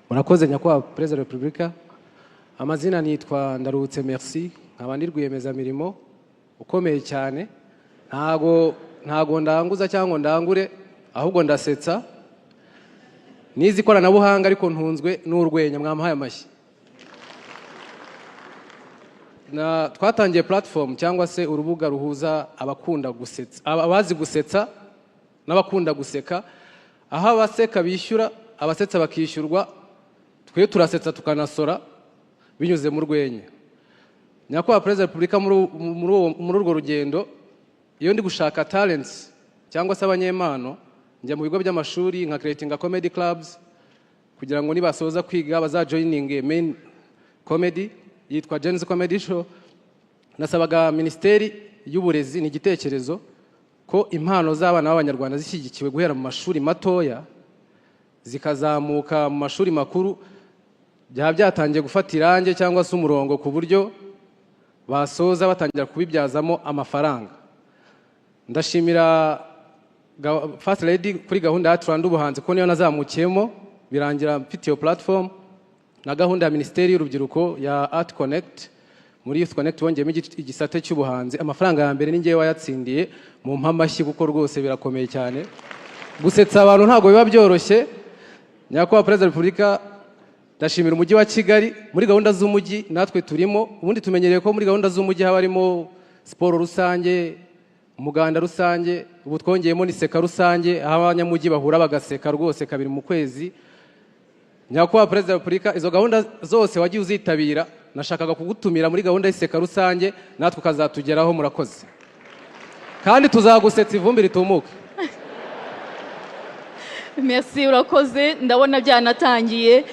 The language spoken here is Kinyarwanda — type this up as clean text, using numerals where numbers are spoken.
Murakoze nyakubahwa Perezida wa Repubulika. Amazina nitwa Ndarutse Merci, nkaba ndi rwiyemezamirimo ukomeye cyane. Ntago ndanguza cyangwa ndangure, ahubwo ndasetsa. Nizi ikoranabuhanga ariko ntunzwe n'urwenya, mwamuhaye amashyi. Twatangiye platform cyangwa se urubuga ruhuza abakunda gusetsa, abazi gusetsa n'abakunda guseka, aho abaseka bishyura, abasetsa bakishyurwa, twe turasetsa tukanasora binyuze mu rwenya. Nyakubahwa Perezida wa Repubulika, muri urwo rugendo, iyo ndi gushaka talents cyangwa se abanyempano, njya mu bigo by'amashuri nka creating comedy clubs kugira ngo nibasoza kwiga bazajoining main comedy yitwa Gens Comedy Show. Nasabaga Ministeri y'Uburezi n'igitekerezo ko impano z'abana b'Abanyarwanda zishyigikiwe guhera mu mashuri matoya zikazamuka mu mashuri makuru, byaba byatangiye gufata irange cyangwa se umurongo ku buryo basoza batangira kubibyazamo amafaranga. Ndashimira First Lady kuri gahunda ya Rwanda ubuhanzi ko niyo nazamukiyemo birangira mfite iyo platform, na gahunda ya Ministeri y'Urubyiruko ya Art Connect. Muri Youth Connect bongeyemo igisate cy'ubuhanzi. Amafaranga ya mbere ni ngewe wayatsindiye, mu mpamashyi kuko rwose birakomeye cyane. Gusetsa abantu ntago biba byoroshye. Nyakubahwa Perezida wa Repubulika, ndashimira umujyi wa Kigali. Muri gahunda z'umujyi natwe turimo, ubundi tumenyereye ko muri gahunda z'umujyi haba harimo siporo rusange, umuganda rusange, ubu twongeyemo ni seka rusange, aho abanyamujyi bahura bagaseka rwose kabiri mu kwezi. Nyakubahwa Perezida wa Repubulika, izo gahunda zose wagiye uzitabira, nashakaga kugutumira muri gahunda y'iseka rusange, natwe ukazatugeraho. Murakoze kandi tuzagusetsa ivumbi ritumuke. Merci, urakoze. Ndabona byanatangiye.